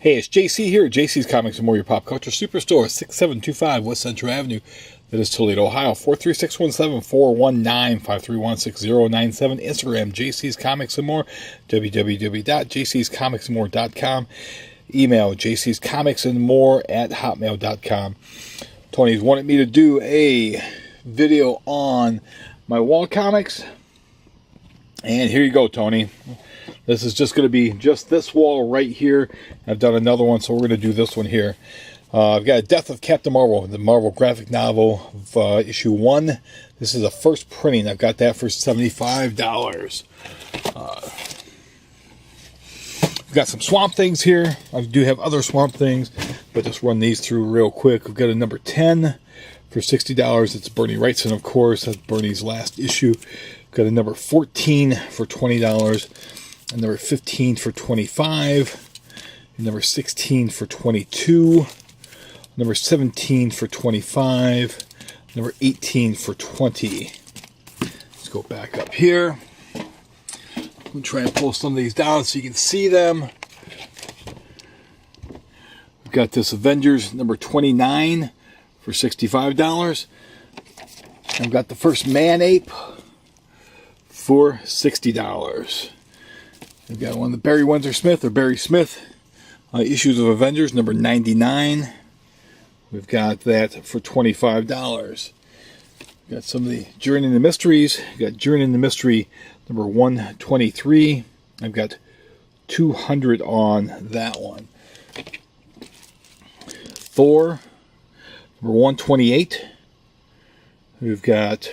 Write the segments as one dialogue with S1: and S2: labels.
S1: Hey, it's JC here at JC's Comics and More, your pop culture superstore, 6725 West Central Avenue. That is Toledo, Ohio, 43617-419-531-6097. Instagram, JC's Comics and More, www.jcscomicsandmore.com. Email, jcscomicsandmore@hotmail.com. Tony's wanted me to do a video on my wall comics. And here you go, Tony. This is just going to be just this wall right here. I've done another one, so we're going to do this one here. I've got Death of Captain Marvel, the Marvel graphic novel of issue 1. This is a first printing. I've got that for $75. We've got some Swamp Things here. I do have other Swamp Things, but just run these through real quick. We've got a number 10 for $60. It's Bernie Wrightson, of course. That's Bernie's last issue. We've got a number 14 for $20. And number 15 for $25. And number 16 for $22. Number 17 for $25. Number 18 for $20. Let's go back up here. I'm try and pull some of these down so you can see them. We've got this Avengers number 29 for $65. I've got the first Man-Ape for $60. We've got one of the Barry Windsor-Smith or Barry Smith issues of Avengers, number 99. We've got that for $25. We've got some of the Journey in the Mysteries. We've got Journey in the Mystery, number 123. I've got 200 on that one. Thor, number 128. We've got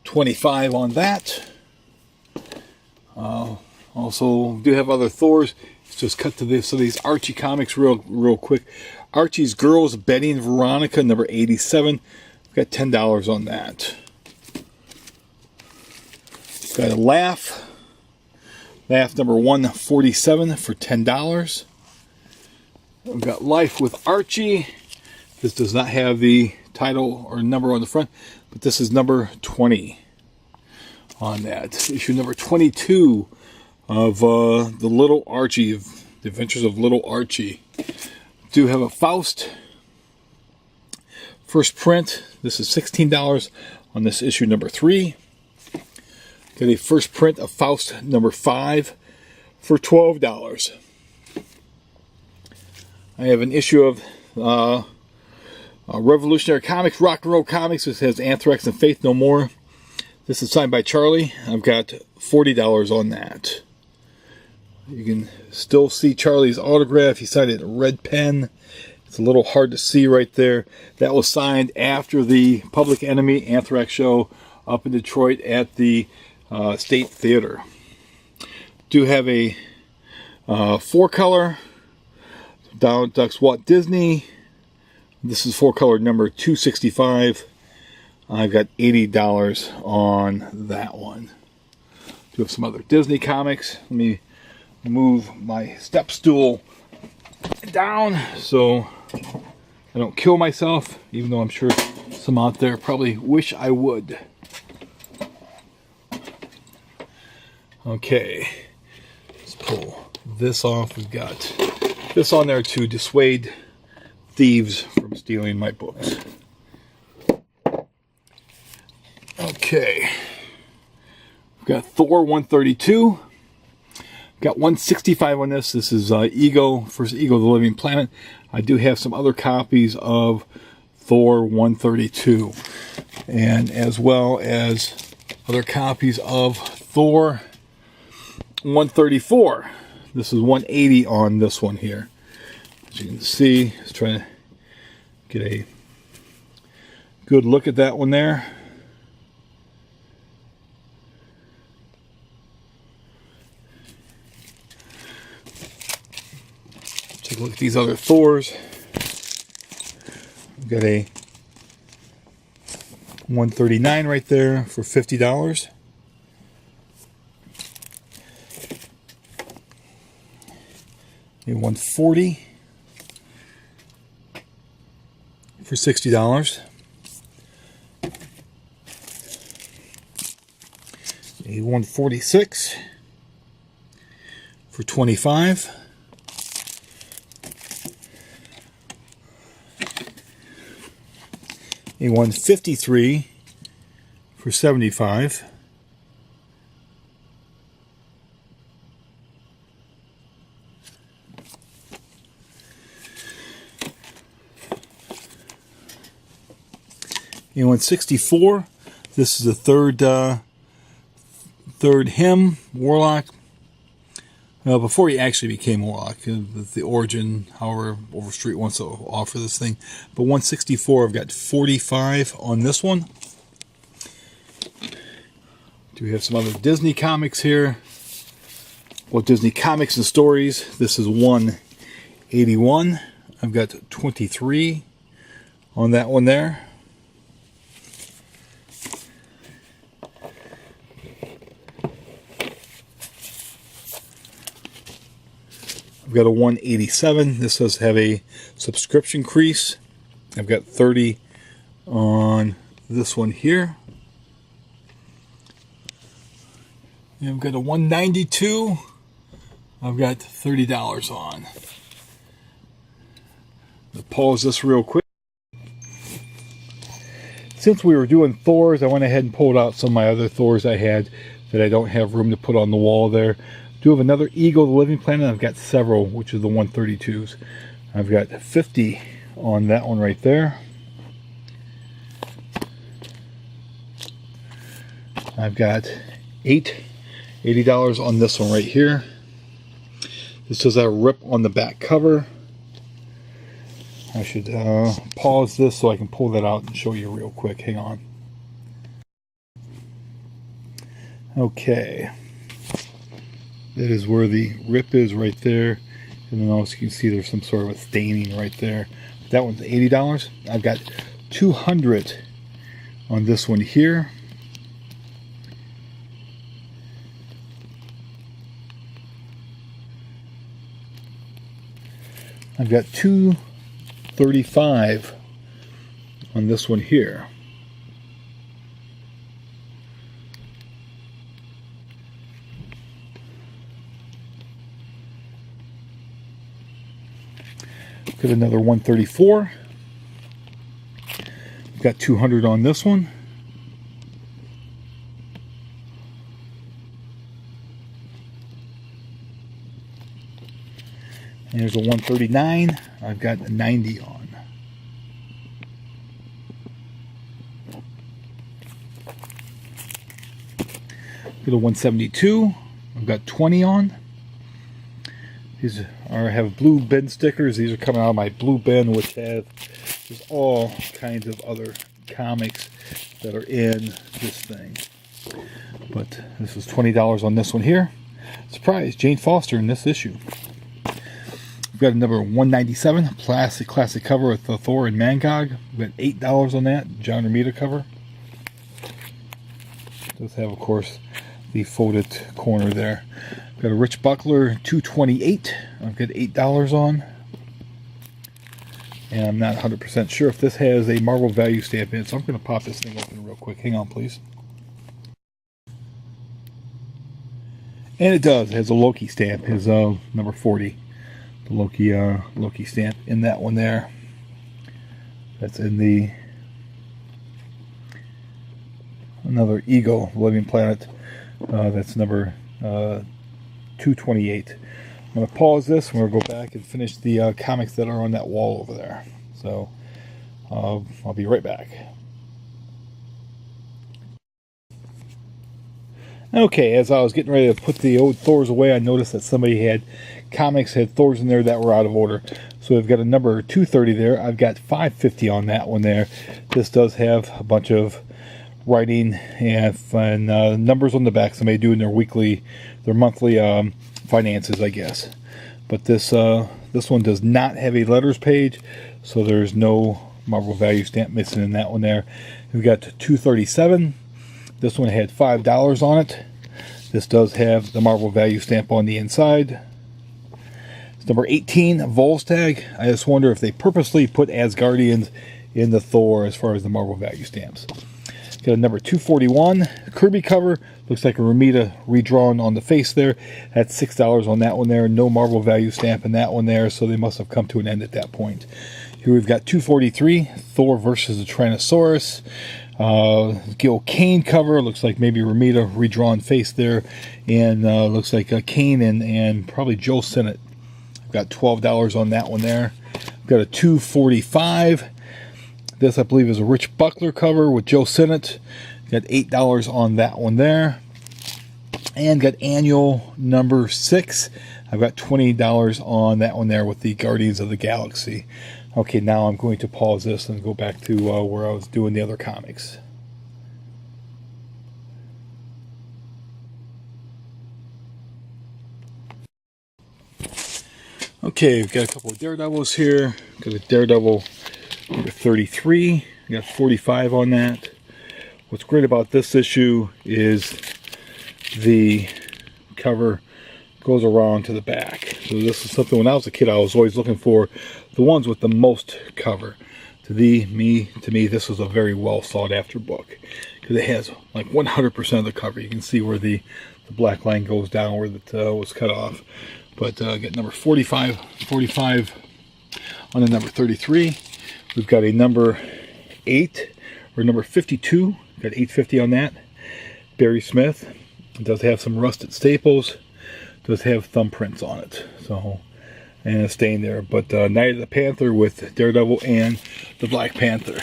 S1: 25 on that. Also, do have other Thors. Let's just cut to this. So these Archie comics real quick. Archie's Girls, Betty and Veronica, number 87. We've got $10 on that. Got a Laugh. Laugh number 147 for $10. We've got Life with Archie. This does not have the title or number on the front, but this is number 20 on that. Issue number 22 of the Little Archie, the Adventures of Little Archie. Do have a Faust first print. This is $16 on this issue number 3. Got a first print of Faust number 5 for $12. I have an issue of Revolutionary Comics, Rock and Roll Comics. This has Anthrax and Faith No More. This is signed by Charlie. I've got $40 on that. You can still see Charlie's autograph. He signed it in a red pen. It's a little hard to see right there. That was signed after the Public Enemy Anthrax show up in Detroit at the State Theater. Do have a 4-color Donald Duck's Walt Disney. This is 4-color number 265. I've got $80 on that one. Do have some other Disney comics. Let me move my step stool down so I don't kill myself, even though I'm sure some out there probably wish I would. Okay, let's pull this off. We've got this on there to dissuade thieves from stealing my books. Okay, we've got Thor 132. Got 165 on this. This is Ego, first Ego of the Living Planet. I do have some other copies of Thor 132, and as well as other copies of Thor 134. This is 180 on this one here. As you can see, just trying to get a good look at that one there. Take a look at these other Thors. We've got a 139 right there for $50. A 140 for $60. A 146 for $25. A 153 for 75. A 164. This is the third him Warlock. Well, before he actually became Warlock, the origin, however Overstreet wants to offer this thing. But 164, I've got 45 on this one. Do we have some other Disney comics here? Well, Disney comics and stories. This is 181. I've got 23 on that one there. I've got a 187. This does have a subscription crease. I've got 30 on this one here. And I've got a 192. I've got $30 on. I'll pause this real quick. Since we were doing Thors, I went ahead and pulled out some of my other Thors I had that I don't have room to put on the wall there. Do have another Eagle, the Living Planet. I've got several, which are the 132s. I've got 50 on that one right there. I've got $80 on this one right here. This does have a rip on the back cover. I should pause this so I can pull that out and show you real quick. Hang on. Okay. That is where the rip is right there. And then also you can see there's some sort of a staining right there. That one's $80. I've got 200 on this one here. I've got 235 on this one here. Got another 134. Got 200 on this one. And there's a 139. I've got a 90 on. Got a 172. I've got 20 on. These have blue bin stickers. These are coming out of my blue bin, which has there's all kinds of other comics that are in this thing. But this is $20 on this one here. Surprise, Jane Foster in this issue. We've got a number 197, classic cover with Thor and Mangog. We've got $8 on that, John Romita cover. It does have, of course, the folded corner there. Got a Rich Buckler 228. I've got $8 on. And I'm not 100% sure if this has a Marvel value stamp in it, so I'm going to pop this thing open real quick. Hang on, please. And it does. It has a Loki stamp. His number 40. The Loki stamp in that one there. That's in the another Eagle, Living Planet. That's number 228. I'm going to pause this and we'll go back and finish the comics that are on that wall over there. So I'll be right back. Okay, as I was getting ready to put the old Thors away, I noticed that somebody had Thors in there that were out of order. So we've got a number 230 there. I've got 550 on that one there. This does have a bunch of writing and numbers on the back. Somebody doing their monthly finances, I guess. But this one does not have a letters page, so there's no Marvel value stamp missing in that one there. We've got 237. This one had $5 on it. This does have the Marvel value stamp on the inside. It's number 18, Volstagg. I just wonder if they purposely put Asgardians in the Thor as far as the Marvel value stamps. Got a number 241 Kirby cover. Looks like a Romita redrawn on the face there. That's $6 on that one there. No Marvel value stamp in that one there, so they must have come to an end at that point. You Here we've got 243, Thor versus the Tyrannosaurus. Gil Kane cover, looks like maybe Ramita redrawn face there, and looks like Kane and probably Joe Sinnott. I've got $12 on that one there. I've got a 245. This I believe is a Rich Buckler cover with Joe Sinnott. Got $8 on that one there. And got annual number 6. I've got $20 on that one there with the Guardians of the Galaxy. Okay, now I'm going to pause this and go back to where I was doing the other comics. Okay, we've got a couple of Daredevils here. Got a Daredevil number 33. I got 45 on that. What's great about this issue is the cover goes around to the back. So this is something when I was a kid I was always looking for, the ones with the most cover. To me, this was a very well sought after book because it has like 100% of the cover. You can see where the black line goes down where it was cut off. But I got number 45 on the number 33. We've got a number 8 or number 52. Got 850 on that. Barry Smith. It does have some rusted staples. Does have thumbprints on it. So, and a stain there. But Night of the Panther with Daredevil and the Black Panther.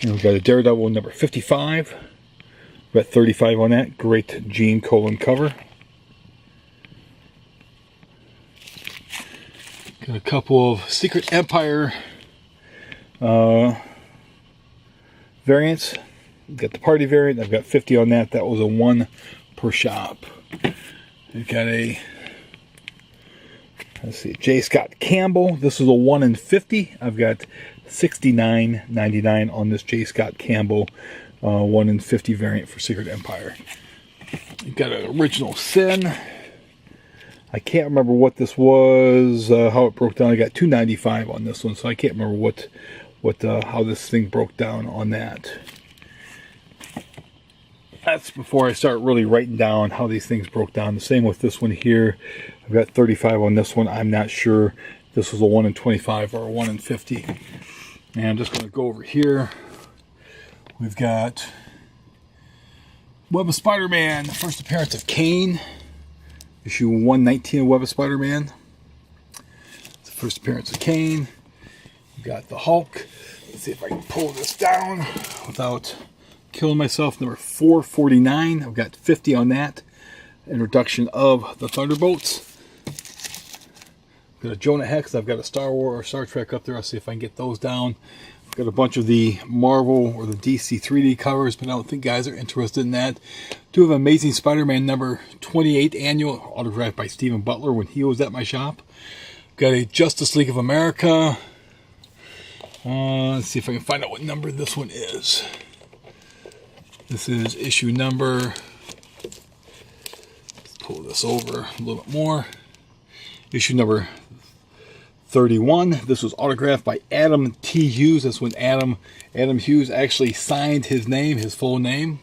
S1: And we've got a Daredevil number 55. Got 35 on that. Great Gene Colan cover. Got a couple of Secret Empire variants. Got the party variant. I've got 50 on that. That was a 1 per shop. We've got a, let's see, J. Scott Campbell. This is a 1 in 50. I've got $69.99 on this J. Scott Campbell 1 in 50 variant for Secret Empire. We've got an Original Sin. I can't remember what this was, how it broke down. I got $2.95 on this one, so I can't remember how this thing broke down on that. That's before I start really writing down how these things broke down. The same with this one here. I've got 35 on this one. I'm not sure if this was a 1 in 25 or a 1 in 50. And I'm just going to go over here. We've got Web of Spider-Man, the first appearance of Kane. Issue 119 of Web of Spider-Man. It's the first appearance of Kane. We've got the Hulk. Let's see if I can pull this down without killing myself. Number 449. I've got 50 on that. Introduction of the Thunderbolts. I've got a Jonah Hex. I've got a Star Wars or Star Trek up there. I'll see if I can get those down. I've got a bunch of the Marvel or the DC 3D covers, but I don't think guys are interested in that. Do have Amazing Spider-Man number 28 annual, autographed by Stephen Butler when he was at my shop. Got a Justice League of America. Let's see if I can find out what number this one is. This is issue number, let's pull this over a little bit more. Issue number 31. This was autographed by Adam T. Hughes. That's when Adam Hughes actually signed his name, his full name.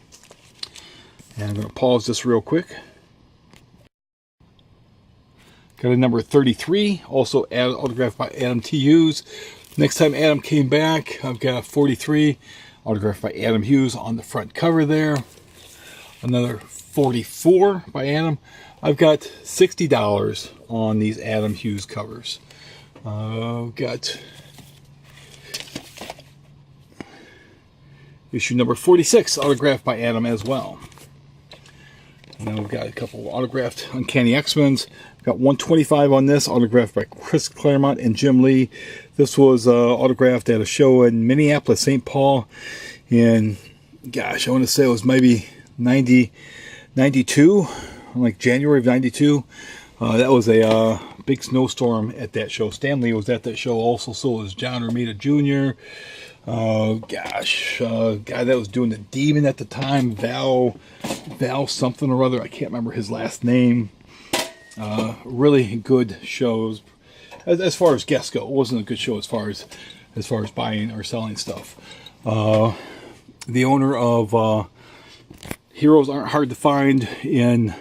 S1: And I'm going to pause this real quick. Got a number 33, also autographed by Adam T. Hughes. Next time Adam came back, I've got a 43, autographed by Adam Hughes on the front cover there. Another 44 by Adam. I've got $60 on these Adam Hughes covers. Got issue number 46, autographed by Adam as well. And then we've got a couple autographed Uncanny X-Men's. Got 125 on this, autographed by Chris Claremont and Jim Lee. This was autographed at a show in Minneapolis, St. Paul, in, gosh, I want to say it was maybe 92, like January of 92. That was a big snowstorm at that show. Stan Lee was at that show also, so was John Romita Jr. Guy that was doing the Demon at the time, Val something or other. I can't remember his last name. Really good shows. As far as guests go, it wasn't a good show as far as buying or selling stuff. The owner of Heroes Aren't Hard to Find in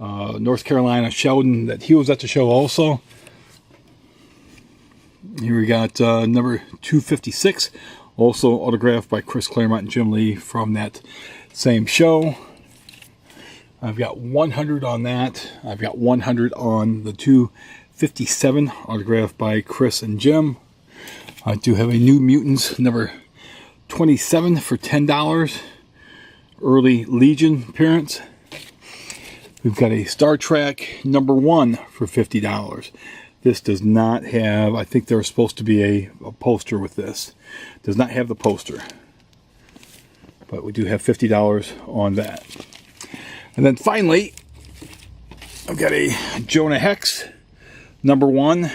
S1: North Carolina, Sheldon, that he was at the show also. Here we got number 256, also autographed by Chris Claremont and Jim Lee from that same show. I've got 100 on that. I've got 100 on the 257, autographed by Chris and Jim. I do have a New Mutants number 27 for $10, early Legion appearance. We've got a Star Trek number 1 for $50. This does not have, I think there's supposed to be a poster with this. Does not have the poster. But we do have $50 on that. And then finally, I've got a Jonah Hex number 1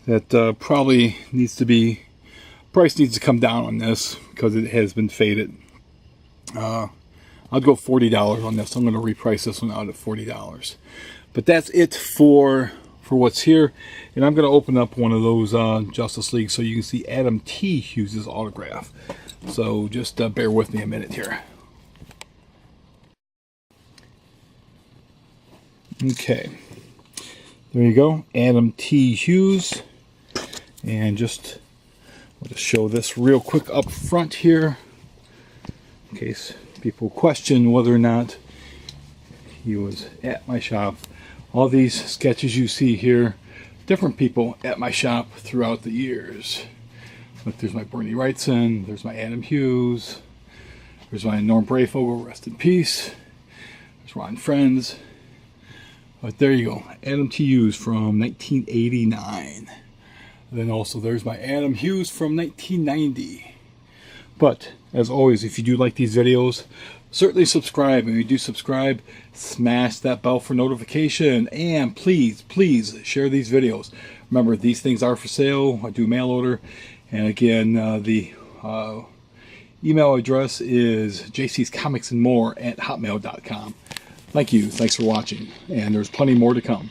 S1: that probably needs to be, price needs to come down on this because it has been faded. I'll go $40 on this. I'm going to reprice this one out at $40. But that's it for what's here. And I'm going to open up one of those Justice League so you can see Adam T. Hughes' autograph. So just bear with me a minute here. Okay. There you go. Adam T. Hughes. And just I'll just show this real quick up front here in case people question whether or not he was at my shop. All these sketches you see here, different people at my shop throughout the years. Look, there's my Bernie Wrightson, there's my Adam Hughes, there's my Norm Brayfogle, rest in peace. There's Ron Friends. But there you go, Adam T. Hughes from 1989. And then also there's my Adam Hughes from 1990. But as always, if you do like these videos, certainly subscribe. And if you do subscribe, smash that bell for notification. And please, please share these videos. Remember, these things are for sale. I do mail order. And again, the email address is jcscomicsandmore@hotmail.com. Thank you. Thanks for watching. And there's plenty more to come.